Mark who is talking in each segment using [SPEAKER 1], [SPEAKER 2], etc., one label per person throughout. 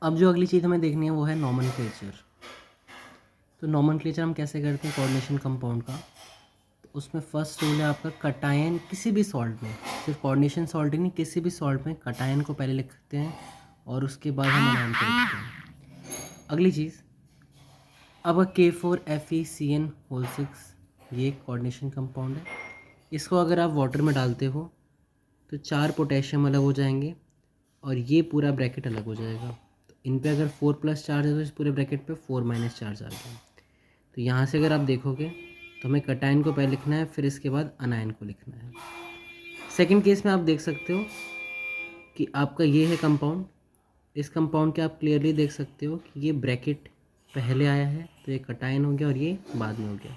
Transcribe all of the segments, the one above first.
[SPEAKER 1] अब जो अगली चीज़ हमें देखनी है वो है नॉमेनक्लेचर। तो नॉमेनक्लेचर हम कैसे करते हैं कोऑर्डिनेशन कंपाउंड का। तो उसमें फर्स्ट रूल है आपका कटायन किसी भी सॉल्ट में, सिर्फ कोऑर्डिनेशन सॉल्ट ही नहीं, किसी भी सॉल्ट में कटायन को पहले लिखते हैं और उसके बाद हम अनायन को लिखते हैं। अगली चीज़, अब K4FeCN होल 6 ये कोऑर्डिनेशन कंपाउंड है। इसको अगर आप वाटर में डालते हो तो 4 पोटेशियम अलग हो जाएंगे और ये पूरा ब्रैकेट अलग हो जाएगा। तो इन पे अगर 4+ चार्ज है तो इस पूरे ब्रैकेट पे 4- चार्ज आ गया। तो यहाँ से अगर आप देखोगे तो हमें कटायन को पहले लिखना है, फिर इसके बाद अनायन को लिखना है। सेकंड केस में आप देख सकते हो कि आपका ये है कंपाउंड। इस कंपाउंड के आप क्लियरली देख सकते हो कि ये ब्रैकेट पहले आया है तो ये कटायन हो गया और ये बाद में हो गया,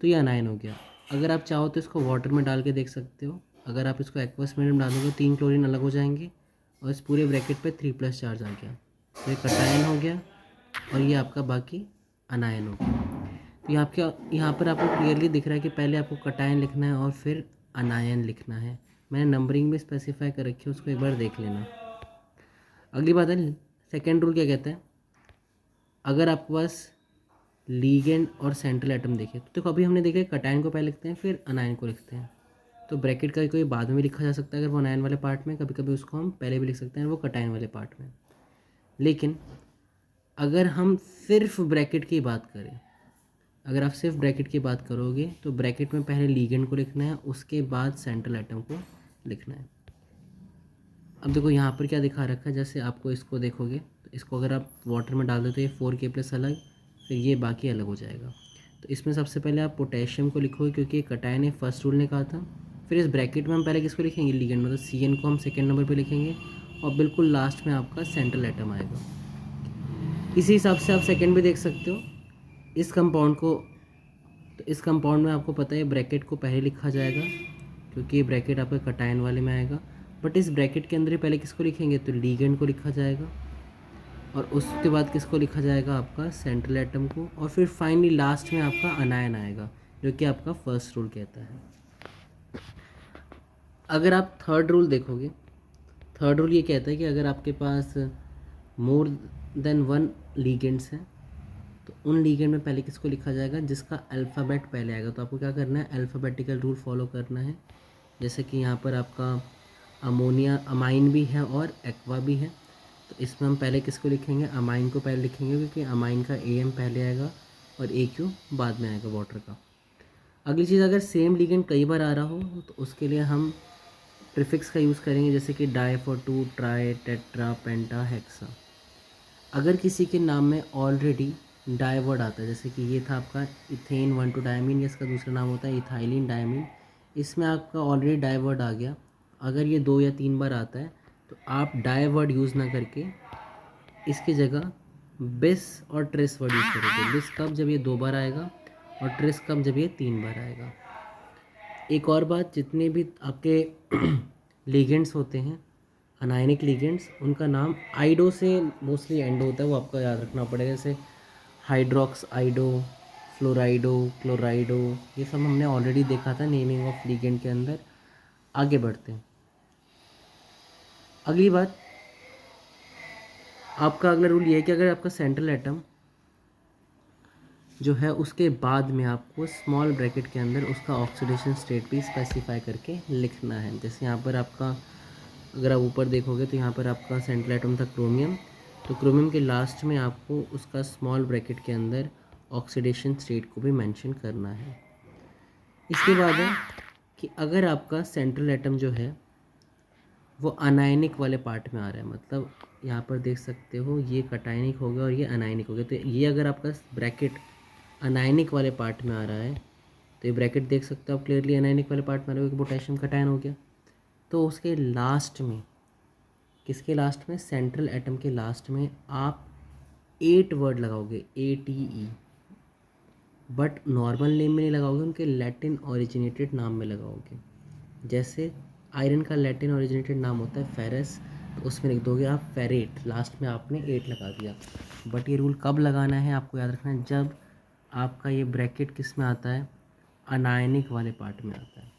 [SPEAKER 1] तो ये अनायन हो गया। अगर आप चाहो तो इसको वाटर में डाल के देख सकते हो। अगर आप इसको एक्वस मीडियम में डालोगे तो 3 क्लोरीन अलग हो जाएंगे और इस पूरे ब्रैकेट पे 3+ चार्ज आ गया, तो ये कटायन हो गया और ये आपका बाकी अनायन हो गया। तो यहाँ पर आपको क्लियरली दिख रहा है कि पहले आपको कटायन लिखना है और फिर अनायन लिखना है। मैंने नंबरिंग में स्पेसिफाई कर रखी है, उसको एक बार देख लेना। अगली बात है सेकेंड रूल क्या कहता है। अगर आपके पास लीगेंड और सेंट्रल एटम देखे तो देखो अभी हमने देखा कटायन को पहले लिखते हैं फिर अनायन को लिखते हैं, तो ब्रैकेट का कोई बाद में लिखा जा सकता है अगर वो अनायन वाले पार्ट में, कभी कभी उसको हम पहले भी लिख सकते हैं वो कटायन वाले पार्ट में। लेकिन अगर हम सिर्फ ब्रैकेट की बात करें, अगर आप सिर्फ ब्रैकेट की बात करोगे तो ब्रैकेट में पहले लीगेंड को लिखना है, उसके बाद सेंट्रल एटम को लिखना है। अब देखो यहाँ पर क्या दिखा रखा है, जैसे आपको इसको देखोगे तो इसको अगर आप वाटर में डाल दो तो ये 4K+ अलग, फिर ये बाकी अलग हो जाएगा। तो इसमें सबसे पहले आप पोटेशियम को लिखोगे क्योंकि ये कटायन है, फर्स्ट रूल ने कहा था। फिर इस ब्रैकेट में हम पहले किसको लिखेंगे, लीगेंड, मतलब CN को हम सेकेंड नंबर पर लिखेंगे और बिल्कुल लास्ट में आपका सेंट्रल एटम आएगा। इसी हिसाब से आप सेकेंड भी देख सकते हो इस कंपाउंड को। तो इस कंपाउंड में आपको पता है ब्रैकेट को पहले लिखा जाएगा क्योंकि ये ब्रैकेट आपका कटायन वाले में आएगा, बट इस ब्रैकेट के अंदर ही पहले किसको लिखेंगे तो लीगेंड को लिखा जाएगा और उसके बाद किसको लिखा जाएगा आपका सेंट्रल एटम को, और फिर फाइनली लास्ट में आपका अनायन आएगा जो कि आपका फर्स्ट रूल कहता है। अगर आप थर्ड रूल देखोगे, थर्ड रूल ये कहता है कि अगर आपके पास मोर देन 1 लीगेंड्स हैं तो उन लीगेंड में पहले किसको लिखा जाएगा जिसका अल्फ़ाबेट पहले आएगा। तो आपको क्या करना है, अल्फ़ाबेटिकल रूल फॉलो करना है। जैसे कि यहाँ पर आपका अमोनिया अमाइन भी है और एक्वा भी है, तो इसमें हम पहले किसको लिखेंगे, अमाइन को पहले लिखेंगे क्योंकि अमाइन का AM पहले आएगा और AQ बाद में आएगा वाटर का। अगली चीज़, अगर सेम लीगेंड कई बार आ रहा हो तो उसके लिए हम प्रीफिक्स का यूज़ करेंगे, जैसे कि di for 2, tri, tetra, penta, hexa. अगर किसी के नाम में ऑलरेडी डाई वर्ड आता है, जैसे कि ये था आपका इथेन 1,2 डायमीन, या इसका दूसरा नाम होता है इथाइलिन डायमीन, इसमें आपका ऑलरेडी डाई वर्ड आ गया। अगर ये 2 या 3 बार आता है तो आप डाई वर्ड यूज़ ना करके इसकी जगह बिस और ट्रिस वर्ड यूज़ करोगे। बिस कब, जब ये 2 बार आएगा, और ट्रिस कब, जब ये 3 बार आएगा। एक और बात, जितने भी आपके लीगेंड्स होते हैं अनायनिक लीगेंड्स, उनका नाम आइडो से मोस्टली एंड होता है, वो आपको याद रखना पड़ेगा। जैसे हाइड्रोक्स आइडो, फ्लोराइडो, क्लोराइडो, ये सब हमने ऑलरेडी देखा था नेमिंग ऑफ लीगेंड के अंदर। आगे बढ़ते हैं। अगली बात, आपका अगला रूल ये है कि अगर आपका सेंट्रल एटम जो है उसके बाद में आपको स्मॉल ब्रैकेट के अंदर उसका ऑक्सीडेशन स्टेट भी स्पेसिफाई करके लिखना है। जैसे यहाँ पर आपका, अगर आप ऊपर देखोगे तो यहाँ पर आपका सेंट्रल एटम था क्रोमियम, तो क्रोमियम के लास्ट में आपको उसका स्मॉल ब्रैकेट के अंदर ऑक्सीडेशन स्टेट को भी मेंशन करना है। इसके बाद है कि अगर आपका सेंट्रल एटम जो है वो अनायनिक वाले पार्ट में आ रहा है, मतलब यहाँ पर देख सकते हो ये कटायनिक हो गया और ये अनायनिक हो गया, तो ये अगर आपका ब्रैकेट अनायनिक वाले पार्ट में आ रहा है तो ये ब्रैकेट देख सकते हो आप क्लियरली अनायनिक वाले पार्ट में आ रहा है क्योंकि पोटेशियम कटायन हो गया। तो उसके लास्ट में, किसके लास्ट में, सेंट्रल एटम के लास्ट में आप 8 वर्ड लगाओगे, ATE, बट नॉर्मल नेम में नहीं लगाओगे, उनके लैटिन ओरिजिनेटेड नाम में लगाओगे। जैसे आयरन का लैटिन ओरिजिनेटेड नाम होता है फेरस, तो उसमें लिख दोगे आप फेरेट, लास्ट में आपने 8 लगा दिया। बट ये रूल कब लगाना है आपको याद रखना है, जब आपका ये ब्रैकेट किस में आता है, अनायनिक वाले पार्ट में आता है।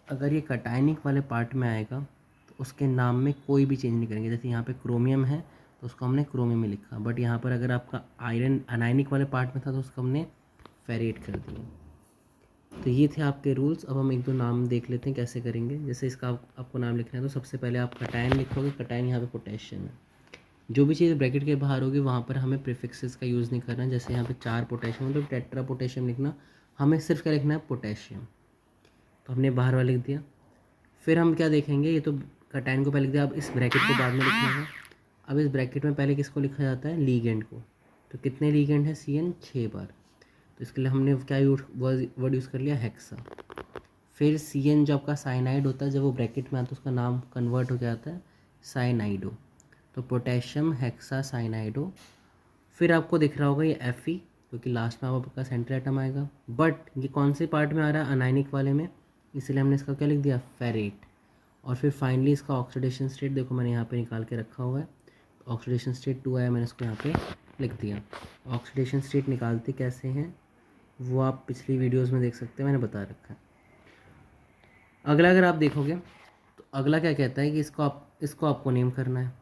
[SPEAKER 1] अगर ये कटायनिक वाले पार्ट में आएगा तो उसके नाम में कोई भी चेंज नहीं करेंगे। जैसे यहाँ पे क्रोमियम है तो उसको हमने क्रोमियम में लिखा, बट यहाँ पर अगर आपका आयरन अनायनिक वाले पार्ट में था तो उसको हमने फेरेट कर दिया। तो ये थे आपके रूल्स। अब हम एक दो नाम देख लेते हैं कैसे करेंगे। जैसे इसका आपको नाम लिखना है तो सबसे पहले आप कटायन लिखोगे। कटायन यहाँ पे पोटेशियम है। जो भी चीज़ ब्रैकेट के बाहर होगी वहाँ पर हमें प्रीफिक्सेस का यूज़ नहीं करना है। जैसे यहाँ पे 4 पोटेशियम मतलब टेट्रा पोटेशियम लिखना, हमें सिर्फ क्या लिखना है, पोटेशियम। तो हमने बाहर वाला लिख दिया। फिर हम क्या देखेंगे, ये तो कटायन को पहले लिख दिया, अब इस ब्रैकेट को बाद में लिखना है। अब इस ब्रैकेट में पहले किसको लिखा जाता है, लीगेंड को। तो कितने लीगेंड है, CN 6 बार। तो इसके लिए हमने क्या वर्ड यूज़ कर लिया, हेक्सा। फिर CN जो आपका साइनाइड होता है, जब वो ब्रैकेट में आता है उसका नाम कन्वर्ट हो जाता है साइनाइडो। तो पोटेशियम हेक्सा साइनाइडो। फिर आपको दिख रहा होगा ये Fe, क्योंकि लास्ट में आपका सेंट्रल एटम आएगा। बट ये कौन से पार्ट में आ रहा है, अनायनिक वाले में, इसलिए हमने इसका क्या लिख दिया, फेरेट। और फिर फाइनली इसका ऑक्सीडेशन स्टेट देखो मैंने यहाँ पे निकाल के रखा हुआ है। ऑक्सीडेशन स्टेट 2 आया, मैंने इसको यहाँ पे लिख दिया। ऑक्सीडेशन स्टेट निकालते कैसे हैं वो आप पिछली वीडियोस में देख सकते हैं, मैंने बता रखा है। अगला अगर आप देखोगे तो अगला क्या कहता है कि इसको आपको नेम करना है।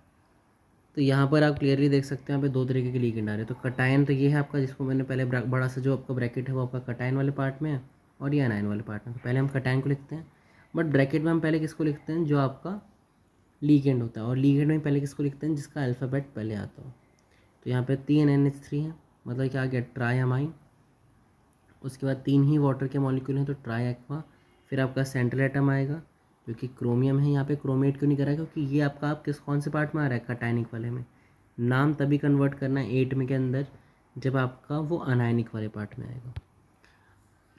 [SPEAKER 1] तो यहाँ पर आप क्लियरली देख सकते हैं यहाँ पे 2 तरीके के लीगेंड आ रहे हैं। तो कटायन तो ये है आपका, जिसको मैंने पहले बड़ा सा जो आपका ब्रैकेट है वो आपका कटायन वाले पार्ट में है, और ये अनायन वाले पार्ट में। तो पहले हम कटायन को लिखते हैं, बट ब्रैकेट में हम पहले किसको लिखते हैं, जो आपका लीगेंड होता है। और लीगेंड में पहले किसको लिखते हैं, जिसका अल्फ़ाबेट पहले आता हो। तो यहाँ पे 3 NH3 है, मतलब क्या आ गया, ट्राइअमाइन। उसके बाद 3 ही वाटर के मॉलिक्यूल हैं, तो ट्राई एक्वा। फिर आपका सेंट्रल एटम आएगा, क्योंकि क्रोमियम है। यहाँ पे क्रोमेट क्यों नहीं करा है, क्योंकि ये आपका आप कौन से पार्ट में आ रहा है, कटायनिक वाले में। नाम तभी कन्वर्ट करना है 8 में के अंदर जब आपका वो अनायनिक वाले पार्ट में आएगा।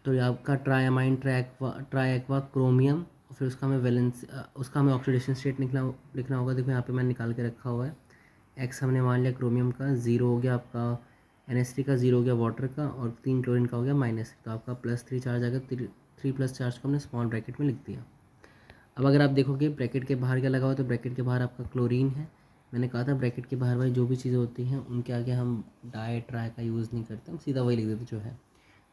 [SPEAKER 1] तो ये आपका ट्राइअमाइन, ट्राई एक्वा, क्रोमियम। फिर उसका हमें वैलेंस, उसका हमें ऑक्सीडेशन स्टेट लिखना होगा। देखो यहाँ पे मैंने निकाल के रखा हुआ है। एक्स हमने मान लिया क्रोमियम का, 0 हो गया आपका NH3 का, 0 हो गया वाटर का, और 3 क्लोरीन का हो गया -3। तो आपका +3 चार्ज आ गया। 3 प्लस चार्ज को हमने स्मॉल ब्रैकेट में लिख दिया। अब अगर आप देखोगे ब्रैकेट के बाहर क्या लगा हुआ है, तो ब्रैकेट के बाहर आपका क्लोरीन है। मैंने कहा था ब्रैकेट के बाहर भाई जो भी चीज़ें होती हैं उनके आगे हम डाई ट्राई का यूज़ नहीं करते, हम सीधा वही लिख देते जो है।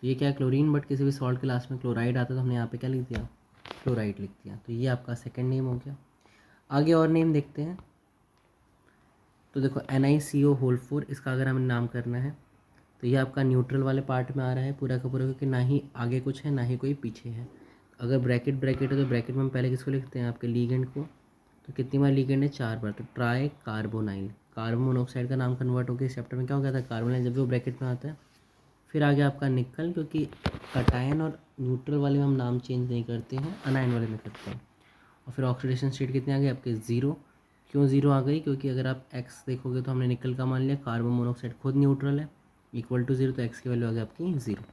[SPEAKER 1] तो ये क्या है, क्लोरीन, बट किसी भी सॉल्ट के लास्ट में क्लोराइड आता है तो हमने यहाँ पे क्या लिख दिया, क्लोराइड लिख दिया। तो ये आपका सेकेंड नेम हो गया। आगे और नेम देखते हैं। तो देखो NiCO4, इसका अगर हमें नाम करना है तो ये आपका न्यूट्रल वाले पार्ट में आ रहा है पूरा का पूरा, क्योंकि ना ही आगे कुछ है ना ही कोई पीछे है। अगर ब्रैकेट है तो ब्रैकेट में हम पहले किसको लिखते हैं, आपके लीगेंड को। तो कितनी बार लीगेंड है, 4 बार। तो ट्राई कार्बोनाइल, कार्बन मोनोऑक्साइड का नाम कन्वर्ट हो गया। इस चैप्टर में क्या हो गया था, कार्बोनाइल, जब भी वो ब्रैकेट में आता है। फिर आ गया आपका निकल, क्योंकि कटायन और न्यूट्रल वाले में हम नाम चेंज नहीं करते हैं, अनायन वाले में करते हैं। और फिर ऑक्सीडेशन स्टेट कितने आ गए आपके, 0। क्यों 0 आ गई, क्योंकि अगर आप एक्स देखोगे तो हमने निकल का मान लिया, कार्बन मोनोऑक्साइड खुद न्यूट्रल है, इक्वल टू 0, तो एक्स की वैल्यू आ गई आपकी 0।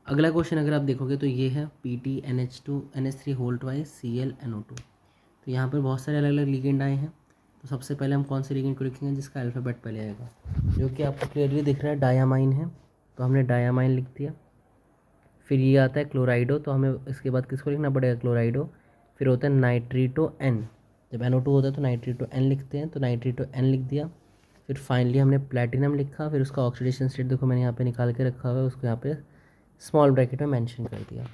[SPEAKER 1] अगला क्वेश्चन अगर आप देखोगे तो ये है PT NH2NH3 whole twice ClNO2। तो यहाँ पर बहुत सारे अलग अलग लीगेंड आए हैं। तो सबसे पहले हम कौन से लीगेंड को लिखेंगे, जिसका अल्फ़ाबेट पहले आएगा, जो कि आपको क्लियरली दिख रहा है डायामाइन है। तो हमने डायामाइन लिख दिया। फिर ये आता है क्लोराइडो, तो हमें इसके बाद किसको लिखना पड़ेगा, क्लोराइडो। फिर होता है नाइट्रीटो N, जब NO2 होता है तो नाइट्रीटो N लिखते हैं, तो नाइट्रीटो N लिख दिया। फिर फाइनली हमने प्लेटिनम लिखा। फिर उसका ऑक्सीडेशन स्टेट देखो मैंने यहाँ पे निकाल के रखा हुआ है, उसको यहाँ पे स्मॉल ब्रैकेट में मेंशन कर दिया।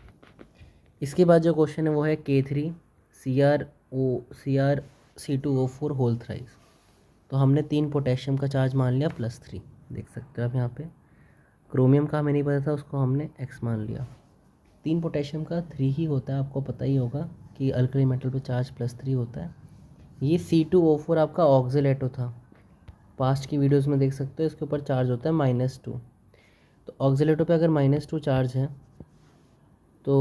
[SPEAKER 1] इसके बाद जो क्वेश्चन है वो है K3 CrC2O4 होल थ्राइस। तो हमने 3 पोटेशियम का चार्ज मान लिया +3, देख सकते हो आप यहाँ पे। क्रोमियम का हमें नहीं पता था, उसको हमने X मान लिया। 3 पोटेशियम का 3 ही होता है, आपको पता ही होगा कि अल्कली मेटल पे चार्ज +3 होता है। ये C2O4 आपका ऑक्सीलेटो था, पास्ट की वीडियोस में देख सकते हो, इसके ऊपर चार्ज होता है -2। तो ऑक्सीलेटो पे अगर -2 चार्ज है तो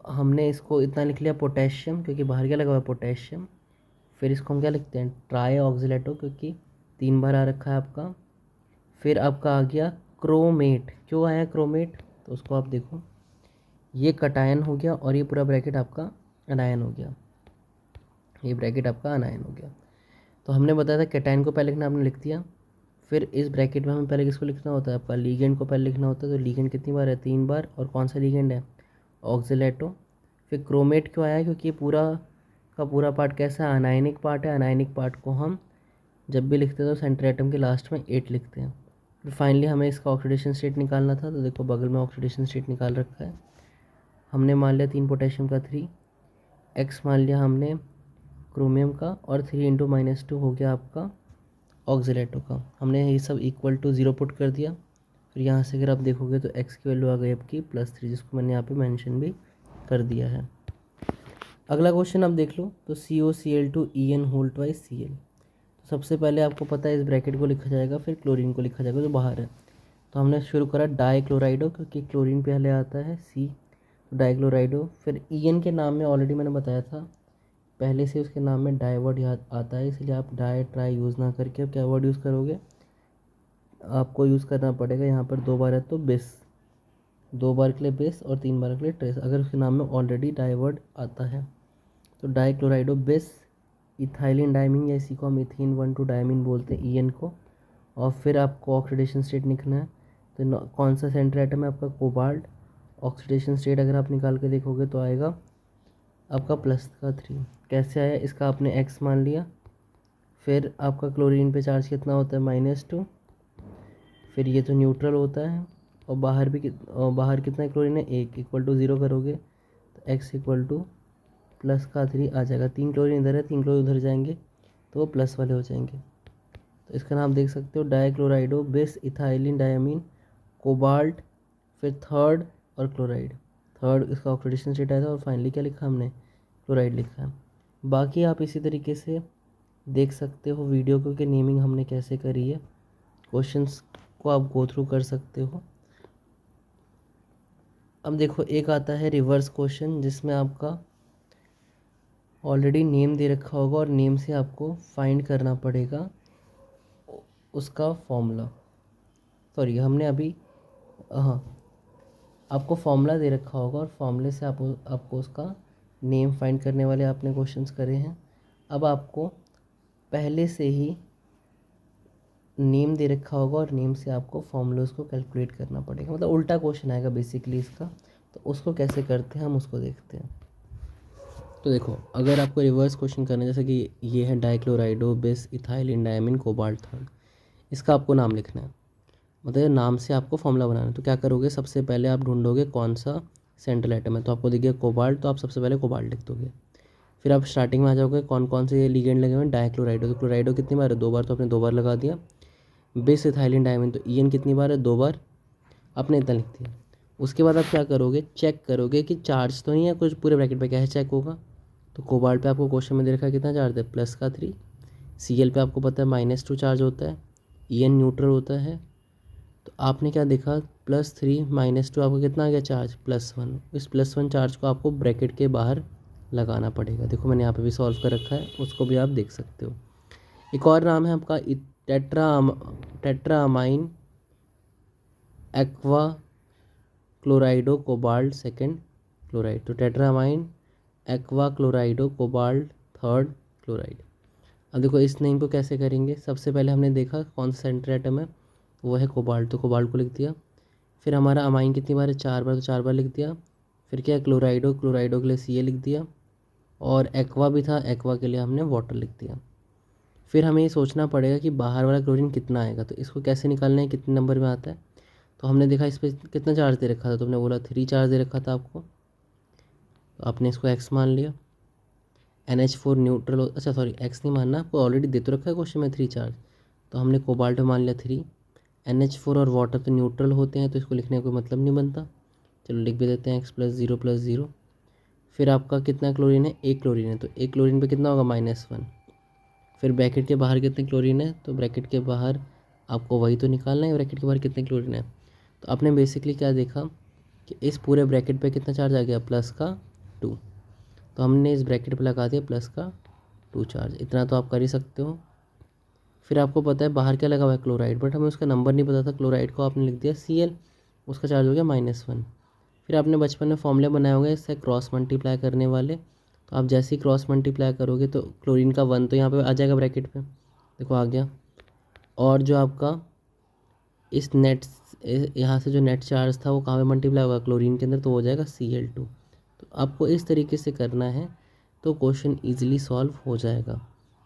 [SPEAKER 1] हमने इसको इतना लिख लिया पोटेशियम, क्योंकि बाहर क्या लगा हुआ है, पोटेशियम। फिर इसको हम क्या लिखते हैं, ट्राई ऑक्सीलेटो, क्योंकि 3 बार आ रखा है आपका। फिर आपका आ गया क्रोमेट। क्यों आया क्रोमेट, तो उसको आप देखो, ये कटायन हो गया और ये पूरा ब्रैकेट आपका अनायन हो गया, ये ब्रैकेट आपका अनायन हो गया। तो हमने बताया था कैटायन को पहले लिखना, आपने लिख दिया। फिर इस ब्रैकेट में हमें पहले किसको लिखना होता है, आपका लीगेंड को पहले लिखना होता है। तो लीगेंड कितनी बार है, 3 बार, और कौन सा लीगेंड है, ऑक्सीलेटो। फिर क्रोमेट क्यों आया, क्योंकि ये पूरा का पूरा पार्ट कैसा है, अनायनिक पार्ट है। अनायनिक पार्ट को हम जब भी लिखते हैं तो सेंटर एटम के लास्ट में 8 लिखते हैं। फिर फाइनली हमें इसका ऑक्सीडेशन स्टेट निकालना था, तो देखो बगल में ऑक्सीडेशन स्टेट निकाल रखा है। हमने मान लिया 3 पोटेशियम का 3, X मान लिया हमने क्रोमियम का, और 3 × -2 हो गया आपका ऑक्सीलेटो का। हमने ये सब इक्वल टू 0 पुट कर दिया। फिर यहाँ से अगर आप देखोगे तो x की वैल्यू आ गई आपकी +3, जिसको मैंने यहाँ पे मेंशन भी कर दिया है। अगला क्वेश्चन आप देख लो, तो COCl2 En whole twice Cl। तो सबसे पहले आपको पता है इस ब्रैकेट को लिखा जाएगा, फिर क्लोरीन को लिखा जाएगा जो बाहर है। तो हमने शुरू करा डाइक्लोराइडो, क्योंकि क्लोरीन पहले आता है C, तो डाइक्लोराइडो। फिर En के नाम में ऑलरेडी मैंने बताया था पहले से उसके नाम में डाई वर्ड याद आता है, इसलिए आप डाई ट्राई यूज़ ना करके अब क्या वर्ड यूज़ करोगे, आपको यूज़ करना पड़ेगा यहाँ पर 2 बार है तो बेस, 2 बार के लिए बेस और 3 बार के लिए ट्रेस, अगर उसके नाम में ऑलरेडी डाई वर्ड आता है। तो डाइक्लोराइडो बेस इथाइलिन डायमीन, या इसी को हम इथीन 1,2 डायमीन बोलते हैं En को। और फिर आपको ऑक्सीडेशन स्टेट लिखना है, तो कौन सा सेंटर एटम है आपका कोबाल्ट। ऑक्सीडेशन स्टेट अगर आप निकाल के देखोगे तो आएगा आपका +3। कैसे आया, इसका आपने x मान लिया। फिर आपका क्लोरीन पे चार्ज कितना होता है -2, फिर ये तो न्यूट्रल होता है, और बाहर भी और बाहर कितना क्लोरीन है 1, इक्वल टू 0 करोगे तो x इक्वल टू +3 आ जाएगा। 3 क्लोरीन इधर है, 3 क्लोरीन उधर जाएंगे तो वो प्लस वाले हो जाएंगे। तो इसका नाम देख सकते हो डाइक्लोराइडो बेस इथाइलिन डायमीन कोबाल्ट, फिर थर्ड और क्लोराइड, थर्ड इसका ऑक्सीडेशन स्टेट आया था, और फाइनली क्या लिखा हमने, क्लोराइड लिखा है। बाकी आप इसी तरीके से देख सकते हो वीडियो को कि नेमिंग हमने कैसे करी है, क्वेश्चंस को आप गो थ्रू कर सकते हो। अब देखो एक आता है रिवर्स क्वेश्चन, जिसमें आपका ऑलरेडी नेम दे रखा होगा और नेम से आपको फाइंड करना पड़ेगा उसका फॉर्मूला। सॉरी हमने अभी हाँ आपको फॉर्मूला दे रखा होगा और फॉर्मूले से आपको उसका नेम फाइंड करने वाले आपने क्वेश्चंस करे हैं। अब आपको पहले से ही नेम दे रखा होगा और नेम से आपको फॉर्मूलाज को कैलकुलेट करना पड़ेगा, मतलब उल्टा क्वेश्चन आएगा बेसिकली इसका। तो उसको कैसे करते हैं हम उसको देखते हैं। तो देखो अगर आपको रिवर्स क्वेश्चन करना है, जैसे कि ये है dichlorido bis ethylenediamine cobalt third, इसका आपको नाम लिखना है, मतलब नाम से आपको फॉर्मूला बनाना है। तो क्या करोगे, सबसे पहले आप ढूंढोगे कौन सा सेंट्रल एटम है, तो आपको देखिए कोबाल्ट, तो आप सबसे पहले कोबाल्ट लिख दोगे। फिर आप स्टार्टिंग में आ जाओगे कौन कौन से लिगेंड लगे हुए हैं, डाइक्लोराइडो, तो क्लोराइडो कितनी बार है 2 बार, तो आपने 2 बार लगा दिया। बेस इथाइलिन डायमीन, तो En कितनी बार है 2 बार, आपने इतना लिख दिया। उसके बाद आप क्या करोगे, चेक करोगे कि चार्ज तो नहीं है कुछ पूरे ब्रैकेट पे, क्या है चेक होगा। तो कोबाल्ट पे आपको क्वेश्चन में दे रखा है कितना चार्ज है +3, Cl पे आपको पता है -2 चार्ज होता है, En न्यूट्रल होता है। तो आपने क्या देखा +3 -2 आपको कितना आ गया चार्ज +1, इस +1 चार्ज को आपको ब्रैकेट के बाहर लगाना पड़ेगा। देखो मैंने यहाँ पे भी सॉल्व कर रखा है, उसको भी आप देख सकते हो। एक और नाम है आपका टेट्रामाइन एक्वा क्लोराइडो कोबाल्ट सेकेंड क्लोराइड, तो टेट्रामाइन एक्वा क्लोराइडो कोबाल्ट थर्ड क्लोराइड। अब देखो इस नेम को कैसे करेंगे, सबसे पहले हमने देखा कौन सा सेंटर एटम है, वो है कोबाल्ट, तो कोबाल्ट को लिख दिया। फिर हमारा अमाइन कितनी बार है 4 बार, तो 4 बार लिख दिया। फिर क्या क्लोराइडो, क्लोराइडो के लिए Ca लिख दिया, और एक्वा भी था, एक्वा के लिए हमने वाटर लिख दिया। फिर हमें ये सोचना पड़ेगा कि बाहर वाला क्लोरीन कितना आएगा, तो इसको कैसे निकालना है, कितने नंबर में आता है। तो हमने देखा इस पर कितना चार्ज दे रखा था, तो हमने बोला 3 चार्ज दे रखा था आपको, तो आपने इसको x मान लिया। NH4 न्यूट्रल, अच्छा सॉरी x नहीं मानना, आपको ऑलरेडी दे तो रखा है क्वेश्चन में 3 चार्ज, तो हमने कोबाल्ट मान लिया 3। NH4 और वाटर तो न्यूट्रल होते हैं, तो इसको लिखने का कोई मतलब नहीं बनता, चलो लिख भी देते हैं x + 0 फिर आपका कितना क्लोरीन है, 1 क्लोरीन है, तो 1 क्लोरीन पे कितना होगा -1। फिर ब्रैकेट के बाहर कितने क्लोरीन है, तो ब्रैकेट के बाहर आपको वही तो निकालना है, ब्रैकेट के बाहर कितने क्लोरीन है। तो आपने बेसिकली क्या देखा कि इस पूरे ब्रैकेट पे कितना चार्ज आ गया +2, तो हमने इस ब्रैकेट पे लगा दिया +2 चार्ज, इतना तो आप कर ही सकते हो। फिर आपको पता है बाहर क्या लगा हुआ है क्लोराइड, बट हमें उसका नंबर नहीं पता था, क्लोराइड को आपने लिख दिया Cl, उसका चार्ज हो गया -1। फिर आपने बचपन में फॉर्मूले बनाए होंगे इससे क्रॉस मल्टीप्लाई करने वाले, तो आप जैसे ही क्रॉस मल्टीप्लाई करोगे तो क्लोरीन का 1 तो यहाँ पे आ जाएगा ब्रैकेट पे, देखो आ गया। और जो आपका इस नेट यहाँ से जो नेट चार्ज था वो कहाँ पे मल्टीप्लाई होगा, क्लोरीन के अंदर, तो हो जाएगा Cl2। तो आपको इस तरीके से करना है तो क्वेश्चन ईजिली सॉल्व हो जाएगा।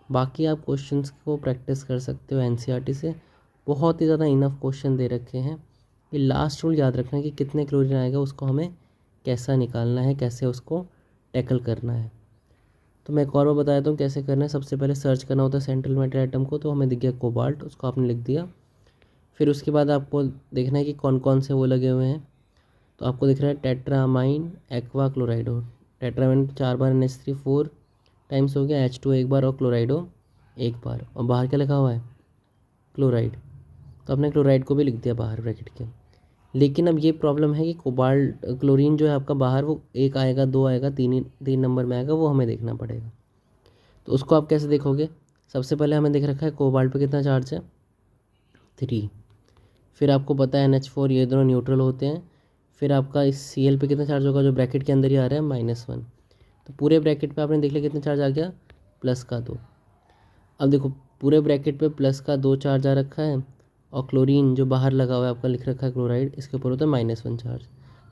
[SPEAKER 1] बाकी आप क्वेश्चंस को प्रैक्टिस कर सकते हो NCERT से, बहुत ही ज़्यादा इनफ क्वेश्चन दे रखे हैं। ये लास्ट रूल याद रखना है कि कितने क्लोरीन आएगा उसको हमें कैसा निकालना है, कैसे उसको टैकल करना है। तो मैं एक और बार बता देता हूँ कैसे करना है। सबसे पहले सर्च करना होता है सेंट्रल मेटल आइटम को, तो हमें दिख गया कोबाल्ट, उसको आपने लिख दिया। फिर उसके बाद आपको देखना है कि कौन कौन से वो लगे हुए हैं। तो आपको दिख रहा है टेट्रामाइन एक्वा क्लोराइडो। टेट्रामाइन 4 बार NH3 4 टाइम्स हो गया, H2 एक बार और क्लोराइडो एक बार, और बाहर क्या लिखा हुआ है क्लोराइड। तो आपने क्लोराइड को भी लिख दिया बाहर ब्रैकेट के। लेकिन अब ये प्रॉब्लम है कि कोबाल्ट क्लोरीन जो है आपका बाहर वो एक आएगा, दो आएगा, तीन नंबर में आएगा, वो हमें देखना पड़ेगा। तो उसको आप कैसे देखोगे? सबसे पहले हमें दिख रखा है कोबाल्ट पे कितना चार्ज है 3। फिर आपको पता है NH4 ये दोनों न्यूट्रल होते हैं। फिर आपका इस Cl पे कितना चार्ज होगा जो ब्रैकेट के अंदर ही आ रहा है -1। तो पूरे ब्रैकेट पे आपने देख लिया कितना चार्ज आ गया +2। अब देखो पूरे ब्रैकेट पे +2 चार्ज आ रखा है, और क्लोरीन जो बाहर लगा हुआ है आपका लिख रखा है क्लोराइड, इसके ऊपर होता है -1 चार्ज।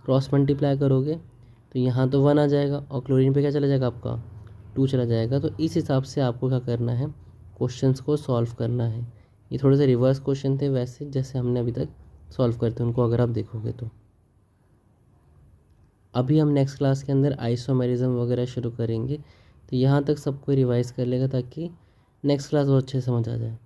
[SPEAKER 1] क्रॉस मल्टीप्लाई करोगे तो यहाँ तो 1 आ जाएगा, और क्लोरीन पे क्या चला जाएगा आपका 2 चला जाएगा। तो इस हिसाब से आपको क्या करना है, क्वेश्चंस को सॉल्व करना है। ये थोड़े से रिवर्स क्वेश्चन थे वैसे जैसे हमने अभी तक सॉल्व करते हैं उनको, अगर आप देखोगे तो। अभी हम नेक्स्ट क्लास के अंदर आइसोमेरिज्म वगैरह शुरू करेंगे, तो यहाँ तक सबको रिवाइज़ कर लेगा ताकि नेक्स्ट क्लास बहुत अच्छे से समझ आ जाए।